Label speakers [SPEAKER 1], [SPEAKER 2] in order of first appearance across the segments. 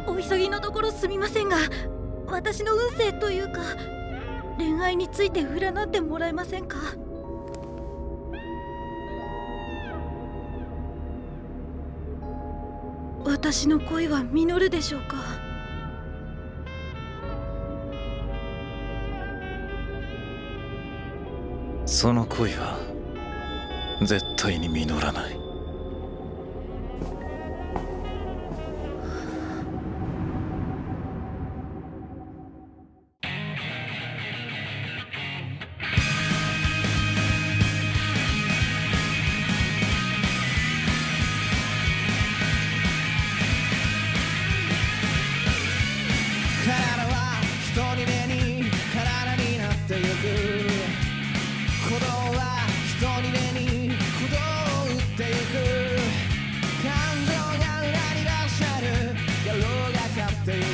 [SPEAKER 1] お急ぎのところすみませんが、私の運勢というか恋愛について占ってもらえませんか？私の恋は実るでしょうか？
[SPEAKER 2] その恋は絶対に実らない。
[SPEAKER 3] 体は一人目に体になってゆく。鼓動は一人目に鼓動を打ってゆく。感情が裏に出しゃる野郎が勝ってゆく。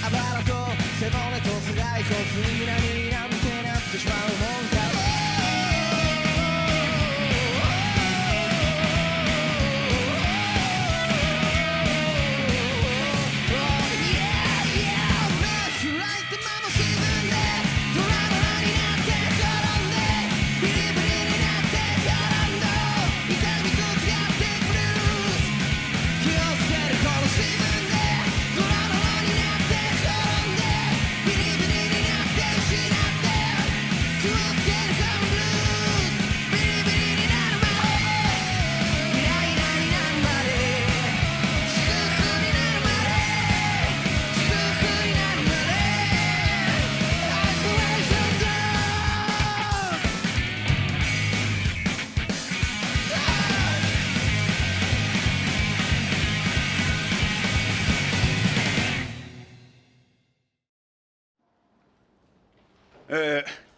[SPEAKER 3] あばらと背骨と頭蓋骨に何なんてなってしまうもんか。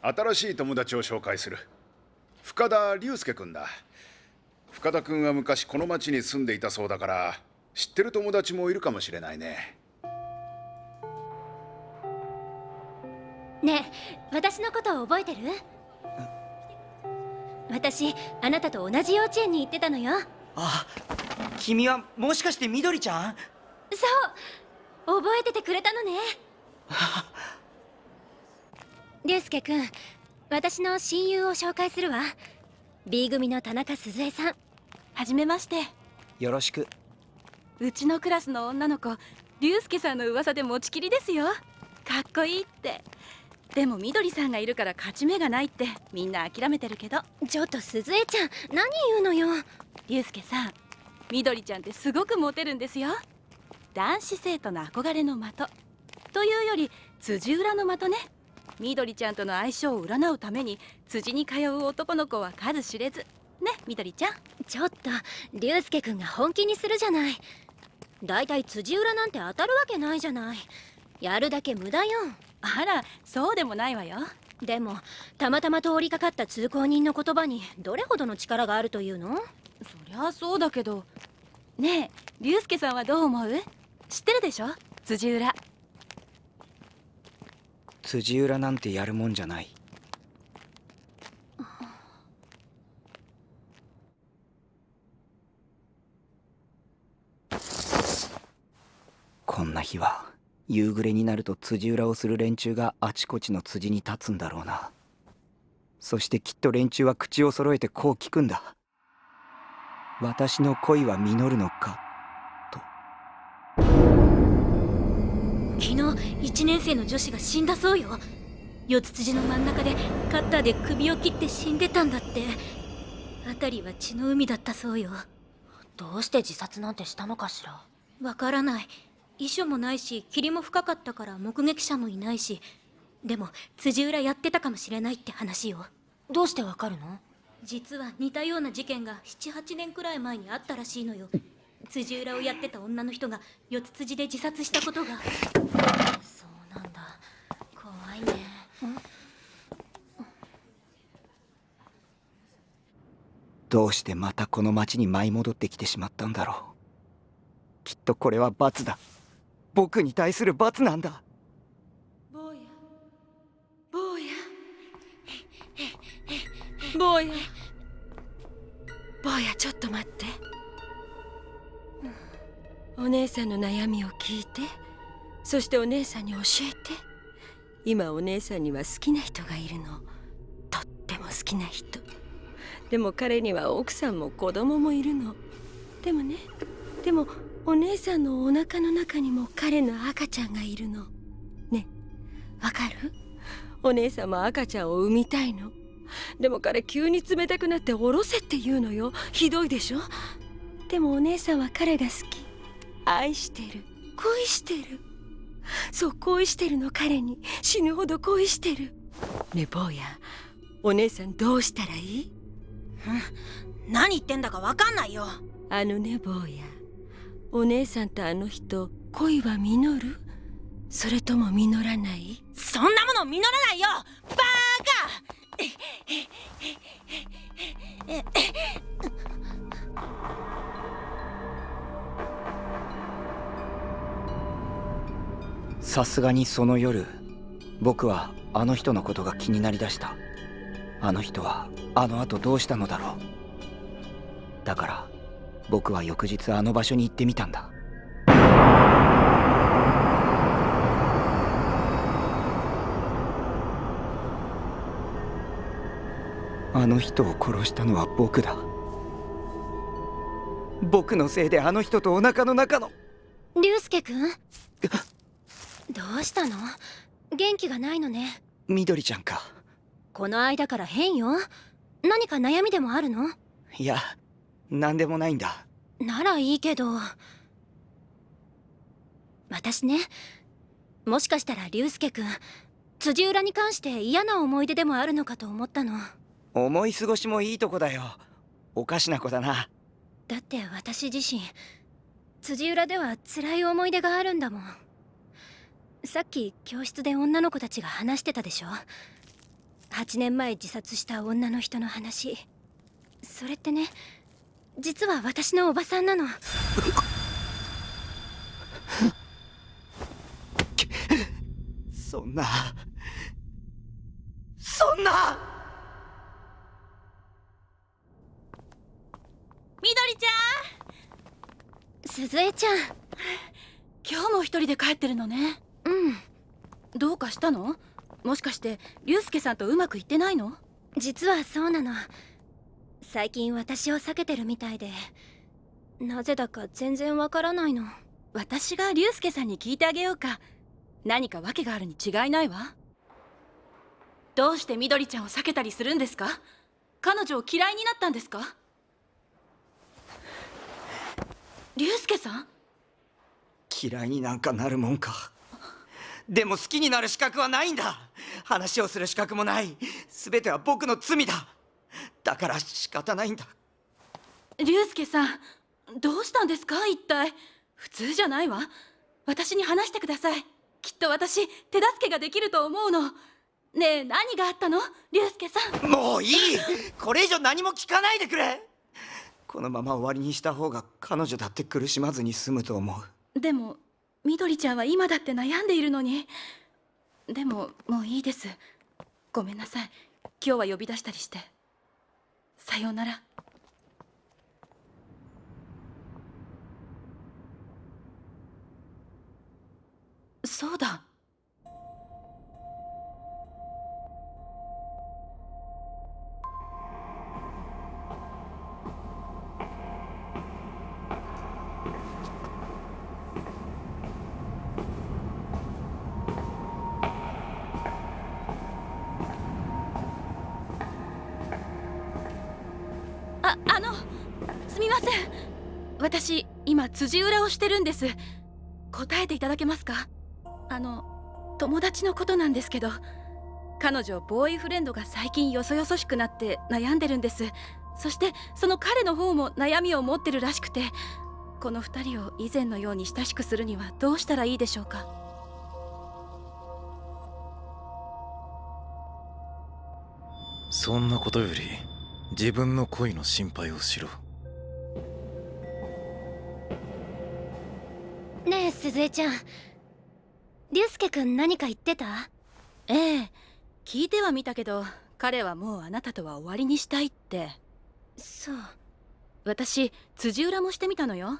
[SPEAKER 4] 新しい友達を紹介する。深田龍介君だ。深田君は昔この町に住んでいたそうだから知ってる友達もいるかもしれないね。
[SPEAKER 1] ねえ、私のことを覚えてる？私、あなたと同じ幼稚園に行ってたのよ。
[SPEAKER 5] あ、君はもしかしてみどりちゃん？
[SPEAKER 1] そう、覚えててくれたのね。龍介くん、私の親友を紹介するわ。B 組の田中鈴江さん。
[SPEAKER 6] はじめまして。
[SPEAKER 5] よろしく。
[SPEAKER 6] うちのクラスの女の子、龍介さんの噂で持ちきりですよ。かっこいいって。でもみどりさんがいるから勝ち目がないってみんな諦めてるけど。
[SPEAKER 1] ちょっと鈴江ちゃん、何言うのよ。
[SPEAKER 6] 龍介さん、みどりちゃんってすごくモテるんですよ。男子生徒の憧れの的というより辻裏の的ね。みどりちゃんとの相性を占うために辻に通う男の子は数知れずね。みどりちゃん、
[SPEAKER 1] ちょっと龍介くんが本気にするじゃない。だいたい辻裏なんて当たるわけないじゃない。やるだけ無駄よ。
[SPEAKER 6] あら、そうでもないわよ。
[SPEAKER 1] でもたまたま通りかかった通行人の言葉にどれほどの力があるというの？
[SPEAKER 6] そりゃそうだけど。ねえ、龍介さんはどう思う？知ってるでしょ、辻裏。
[SPEAKER 5] 辻裏なんてやるもんじゃない。こんな日は夕暮れになると辻裏をする連中があちこちの辻に立つんだろうな。そしてきっと連中は口を揃えてこう聞くんだ。私の恋は実るのかと。
[SPEAKER 1] 昨日1年生の女子が死んだそうよ。四つ辻の真ん中でカッターで首を切って死んでたんだって。辺りは血の海だったそうよ。
[SPEAKER 7] どうして自殺なんてしたのかしら。
[SPEAKER 1] わからない。遺書もないし霧も深かったから目撃者もいないし。でも辻裏やってたかもしれないって話よ。
[SPEAKER 7] どうしてわかるの？
[SPEAKER 1] 実は似たような事件が7、8年くらい前にあったらしいのよ。辻裏をやってた女の人が四つ辻で自殺したことが。
[SPEAKER 7] そうなんだ。怖いね。
[SPEAKER 5] どうしてまたこの町に舞い戻ってきてしまったんだろう。きっとこれは罰だ。僕に対する罰なんだ。
[SPEAKER 6] 坊や、坊や、坊や、坊や、ちょっと待って。
[SPEAKER 8] お姉さんの悩みを聞いて、そしてお姉さんに教えて。今お姉さんには好きな人がいるの。とっても好きな人。でも彼には奥さんも子供もいるの。でもお姉さんのお腹の中にも彼の赤ちゃんがいるの。ね、わかる？お姉さんも赤ちゃんを産みたいの。でも彼急に冷たくなって下ろせって言うのよ。ひどいでしょ？でもお姉さんは彼が好き。愛してる。恋してる。そう、恋してるの。彼に死ぬほど恋してる。ねえ坊や、お姉さんどうしたらいい？
[SPEAKER 7] 何言ってんだかわかんないよ。
[SPEAKER 8] あのね坊や、お姉さんとあの人、恋は実る？それとも実らない？
[SPEAKER 7] そんなもの実らないよ、バーカ！
[SPEAKER 5] さすがにその夜、僕はあの人のことが気になりだした。あの人はあの後どうしたのだろう。だから僕は翌日あの場所に行ってみたんだ。あの人を殺したのは僕だ。僕のせいであの人とお腹の中の。
[SPEAKER 7] 龍介くん、どうしたの？元気がないのね。
[SPEAKER 5] 緑ちゃんか。
[SPEAKER 7] この間から変よ。何か悩みでもあるの？
[SPEAKER 5] いや、何でもないんだ。
[SPEAKER 7] ならいいけど。私ね、もしかしたら龍介くん、辻浦に関して嫌な思い出でもあるのかと思ったの。
[SPEAKER 5] 思い過ごしもいいとこだよ。おかしな子だな。
[SPEAKER 7] だって私自身、辻浦では辛い思い出があるんだもん。さっき教室で女の子たちが話してたでしょ。8年前自殺した女の人の話。それってね、実は私のおばさんなの。
[SPEAKER 5] そんな
[SPEAKER 6] 緑ちゃん、
[SPEAKER 7] 鈴江ちゃん。
[SPEAKER 6] 今日も一人で帰ってるのね。
[SPEAKER 7] うん。
[SPEAKER 6] どうかしたの？もしかして龍介さんとうまくいってないの？
[SPEAKER 7] 実はそうなの。最近私を避けてるみたいで、なぜだか全然わからないの。
[SPEAKER 6] 私が龍介さんに聞いてあげようか。何か訳があるに違いないわ。どうして緑ちゃんを避けたりするんですか？彼女を嫌いになったんですか？龍介さん？
[SPEAKER 5] 嫌いになんかなるもんか。でも好きになる資格はないんだ。話をする資格もない。全ては僕の罪だ。だから仕方ないんだ。
[SPEAKER 6] 龍介さん、どうしたんですか一体？普通じゃないわ。私に話してください。きっと私手助けができると思うの。ねえ、何があったの龍介さん？
[SPEAKER 5] もういい。これ以上何も聞かないでくれ。このまま終わりにした方が彼女だって苦しまずに済むと思う。
[SPEAKER 6] でも緑ちゃんは今だって悩んでいるのに。でももういいです。ごめんなさい。今日は呼び出したりして。さようなら。そうだ。すみません。私今辻裏をしてるんです。答えていただけますか？友達のことなんですけど、彼女ボーイフレンドが最近よそよそしくなって悩んでるんです。そしてその彼の方も悩みを持ってるらしくて、この2人を以前のように親しくするにはどうしたらいいでしょうか？
[SPEAKER 2] そんなことより自分の恋の心配をしろ。
[SPEAKER 7] ねえ鈴江ちゃん、龍介くん何か言ってた？
[SPEAKER 6] ええ、聞いてはみたけど、彼はもうあなたとは終わりにしたいって。
[SPEAKER 7] そう。
[SPEAKER 6] 私辻裏もしてみたのよ。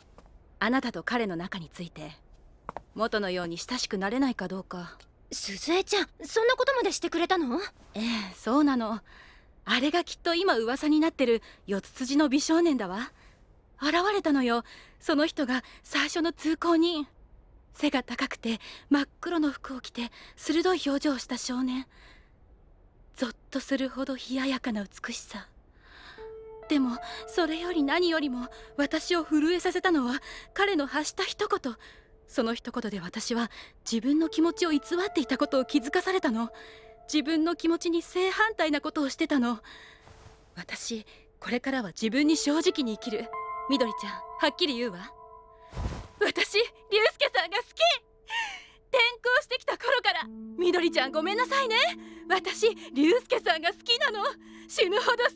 [SPEAKER 6] あなたと彼の仲について元のように親しくなれないかどうか。
[SPEAKER 7] 鈴江ちゃん、そんなことまでしてくれたの？
[SPEAKER 6] ええ、そうなの。あれがきっと今噂になってる四つ辻の美少年だわ。現れたのよ、その人が最初の通行人。背が高くて真っ黒の服を着て鋭い表情をした少年。ゾッとするほど冷ややかな美しさ。でもそれより何よりも私を震えさせたのは彼の発した一言。その一言で私は自分の気持ちを偽っていたことを気づかされたの。自分の気持ちに正反対なことをしてたの。私これからは自分に正直に生きる。みどりちゃん、はっきり言うわ。私竜介さんが好き。転校してきた頃から。みどりちゃんごめんなさいね。私竜介さんが好きなの。死ぬほど好き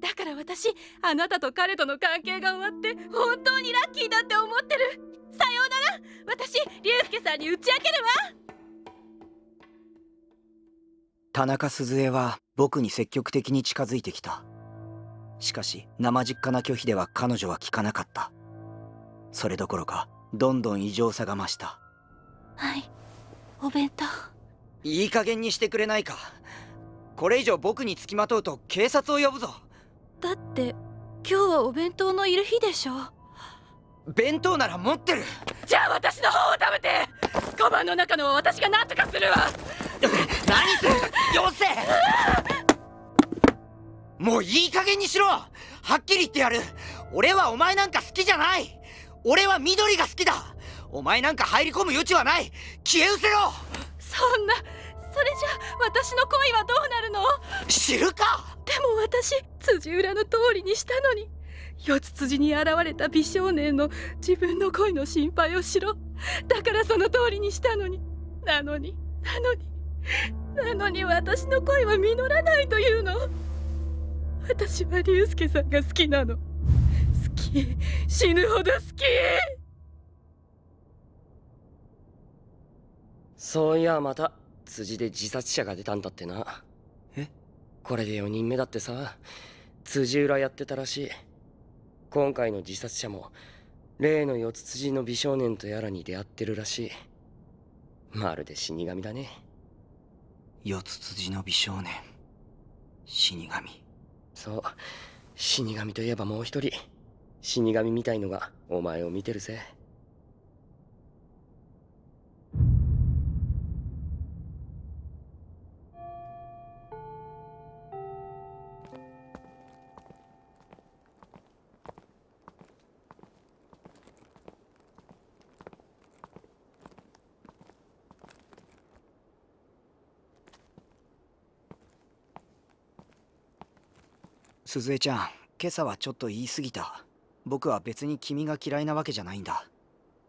[SPEAKER 6] だから。私あなたと彼との関係が終わって本当にラッキーだって思ってる。さようなら。私竜介さんに打ち明けるわ。
[SPEAKER 5] 田中鈴江は僕に積極的に近づいてきた。しかし生実家な拒否では彼女は聞かなかった。それどころかどんどん異常さが増した。
[SPEAKER 6] はい、お弁当。
[SPEAKER 5] いい加減にしてくれないか。これ以上僕につきまとうと警察を呼ぶぞ。
[SPEAKER 6] だって今日はお弁当のいる日でしょ。
[SPEAKER 5] 弁当なら持ってる。
[SPEAKER 6] じゃあ私の方を食べて。カバンの中のは私が何とかするわ。
[SPEAKER 5] 何する。よせ。もういい加減にしろ。はっきり言ってやる。俺はお前なんか好きじゃない。俺は緑が好きだ。お前なんか入り込む余地はない。消え失せろ。
[SPEAKER 6] そんな、それじゃ私の恋はどうなるの。
[SPEAKER 5] 知るか。
[SPEAKER 6] でも私辻裏の通りにしたのに。四つ辻に現れた美少年の自分の恋の心配をしろ。だからその通りにしたのに。なのに私の恋は実らないというの。私は竜介さんが好きなの。好き、死ぬほど好き。
[SPEAKER 9] そういやまた辻で自殺者が出たんだってな。
[SPEAKER 5] え？
[SPEAKER 9] これで4人目だってさ。辻裏やってたらしい。今回の自殺者も例の四つ辻の美少年とやらに出会ってるらしい。まるで死神だね。
[SPEAKER 5] 四つ辻の美少年、死神。
[SPEAKER 9] そう、死神といえばもう一人死神みたいのがお前を見てるぜ。
[SPEAKER 5] 鈴江ちゃん、今朝はちょっと言い過ぎた。僕は別に君が嫌いなわけじゃないんだ。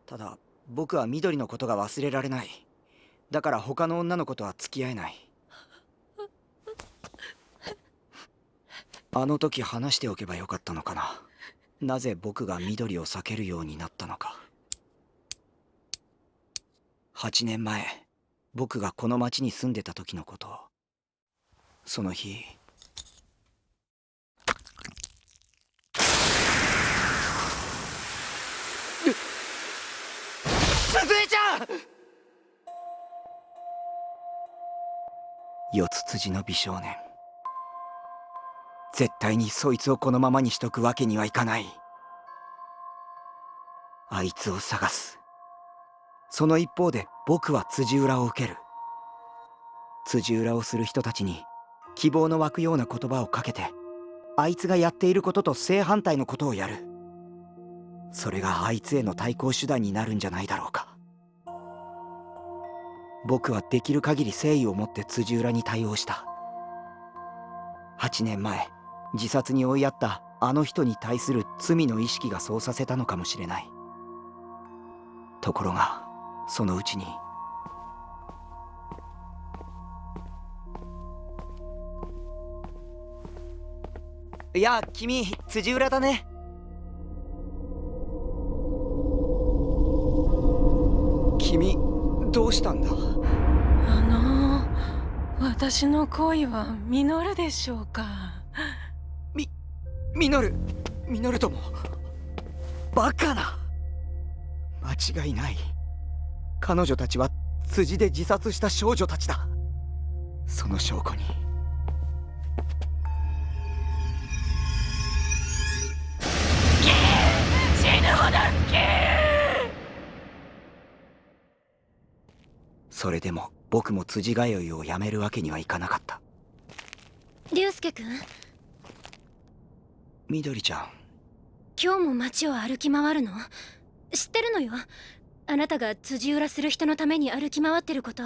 [SPEAKER 5] ただ僕は緑のことが忘れられない。だから他の女の子とは付き合えない。あの時話しておけばよかったのかな。なぜ僕が緑を避けるようになったのか。8年前、僕がこの町に住んでた時のこと。その日、鈴江ちゃん！四つ辻の美少年。絶対にそいつをこのままにしとくわけにはいかない。あいつを探す。その一方で僕は辻裏を受ける。辻裏をする人たちに希望の湧くような言葉をかけて、あいつがやっていることと正反対のことをやる。それがあいつへの対抗手段になるんじゃないだろうか。僕はできる限り誠意を持って辻裏に対応した。8年前、自殺に追いやったあの人に対する罪の意識がそうさせたのかもしれない。ところが、そのうちに。いや、君、辻裏だね。君、どうしたんだ？
[SPEAKER 8] 私の恋は実るでしょうか。
[SPEAKER 5] 実るとも。バカな。間違いない。彼女たちは辻で自殺した少女たちだ。その証拠に
[SPEAKER 8] 死ぬほど好き。
[SPEAKER 5] それでも僕も辻通いをやめるわけにはいかなかった。
[SPEAKER 7] 竜介くん、
[SPEAKER 5] みどりちゃん、
[SPEAKER 7] 今日も街を歩き回るの？知ってるのよ。あなたが辻裏する人のために歩き回ってること。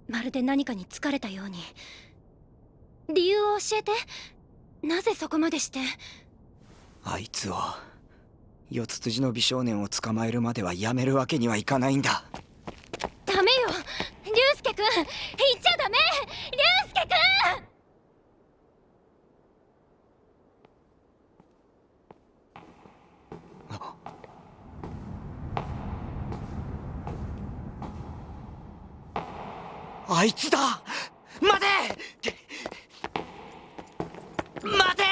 [SPEAKER 7] まるで何かに疲れたように。理由を教えて。なぜそこまでして。
[SPEAKER 5] あいつを、四つ辻の美少年を捕まえるまではやめるわけにはいかないんだ。
[SPEAKER 7] ダメよ竜介くん、言っちゃダメ。竜介くん。
[SPEAKER 5] あいつだ。待て待て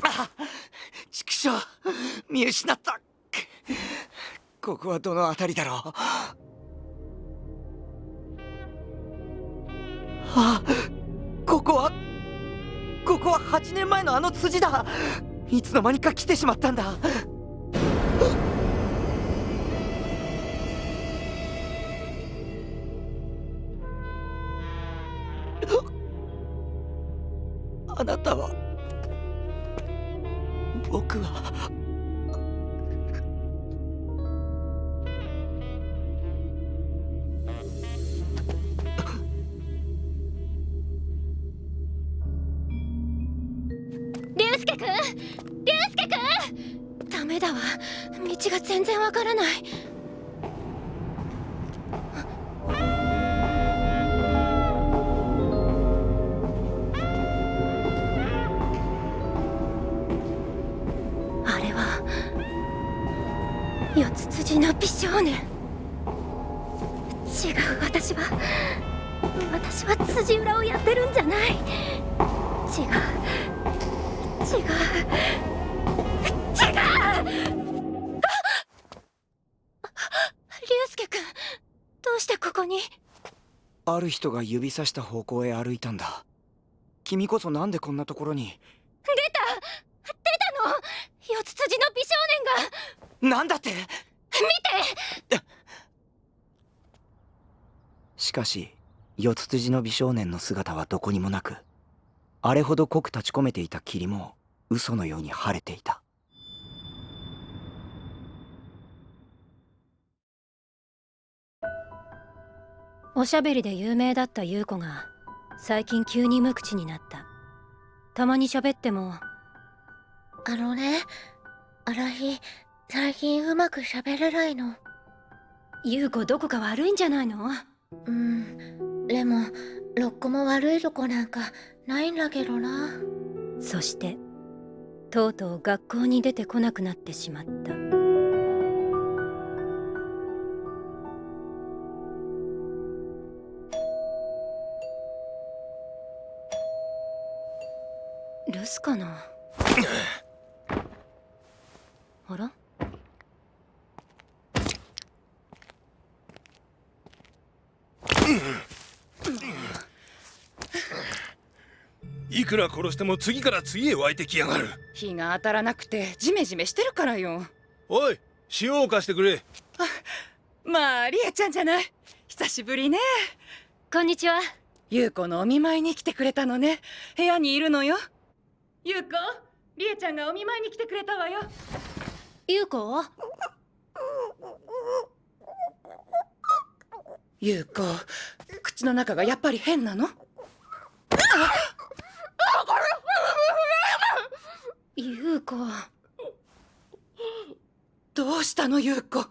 [SPEAKER 5] あ、畜生、見失った。ここはどの辺りだろう。あ、ここは8年前のあの辻だ。いつの間にか来てしまったんだ。あなたは、僕は
[SPEAKER 7] 竜介くん、竜介くん。ダメだわ、道が全然わからない。あれは四つ辻の美少年。違う、私は辻裏をやってるんじゃない。違う。竜介くん、どうしてここに？
[SPEAKER 5] ある人が指さした方向へ歩いたんだ。君こそなんでこんなところに？
[SPEAKER 7] 出たの？四つ辻の美少年が。
[SPEAKER 5] なんだって？
[SPEAKER 7] 見て！
[SPEAKER 5] しかし四つ辻の美少年の姿はどこにもなく、あれほど濃く立ち込めていた霧も嘘のように晴れていた。
[SPEAKER 7] おしゃべりで有名だった優子が最近急に無口になった。たまに喋っても、
[SPEAKER 10] あのね、荒井、最近うまく喋れないの。
[SPEAKER 7] 優子どこか悪いんじゃないの？
[SPEAKER 10] でも、ろっこも悪いとこなんかないんだけどな。
[SPEAKER 7] そして、とうとう学校に出てこなくなってしまった。留守かな？あら？
[SPEAKER 11] いくら殺しても次から次へ湧いてきやがる。
[SPEAKER 6] 日が当たらなくてジメジメしてるからよ。
[SPEAKER 11] おい、塩を貸してくれ。
[SPEAKER 6] まあリエちゃんじゃない。久しぶりね。
[SPEAKER 7] こんにちは。
[SPEAKER 6] 優子のお見舞いに来てくれたのね。部屋にいるのよ。優子、リエちゃんがお見舞いに来てくれたわよ。
[SPEAKER 7] 優子？
[SPEAKER 6] 優子、口の中がやっぱり変なの？
[SPEAKER 7] 優子。
[SPEAKER 6] どうしたの優子？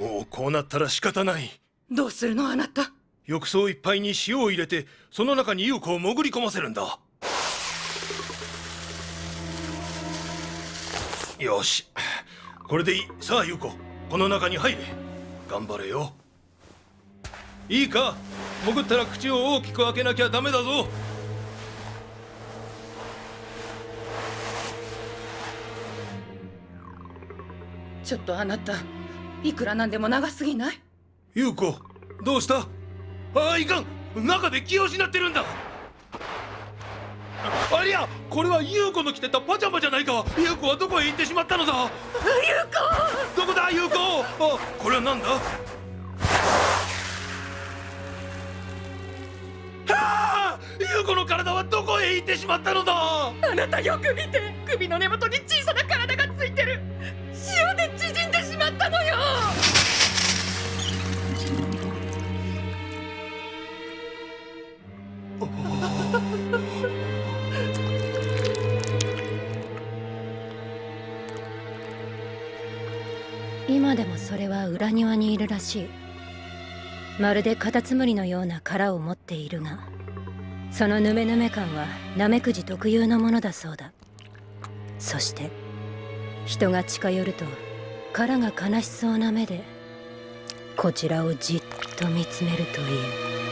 [SPEAKER 11] もうこうなったら仕方ない。
[SPEAKER 6] どうするのあなた？
[SPEAKER 11] 浴槽いっぱいに塩を入れて、その中に優子を潜り込ませるんだ。よし、これでいい。さあ優子、この中に入れ。頑張れよ。いいか、潜ったら口を大きく開けなきゃダメだぞ。
[SPEAKER 6] ちょっとあなた、いくらなんでも長すぎない？
[SPEAKER 11] 優子、どうした？ああ、いかん、中で気を失ってるんだ。ありゃ、これは優子の着てたパジャマじゃないか。優子はどこへ行ってしまったのだ。優子、どこだ優子。あ、これは何だ。優子の体はどこへ行ってしまったのだ。
[SPEAKER 6] あなたよく見て、首の根元に小さな体がついてる。塩で縮んでしまったのよ。
[SPEAKER 7] 今でもそれは裏庭にいるらしい。まるでカタツムリのような殻を持っているが、そのヌメヌメ感はナメクジ特有のものだそうだ。そして人が近寄ると殻が悲しそうな目でこちらをじっと見つめるという。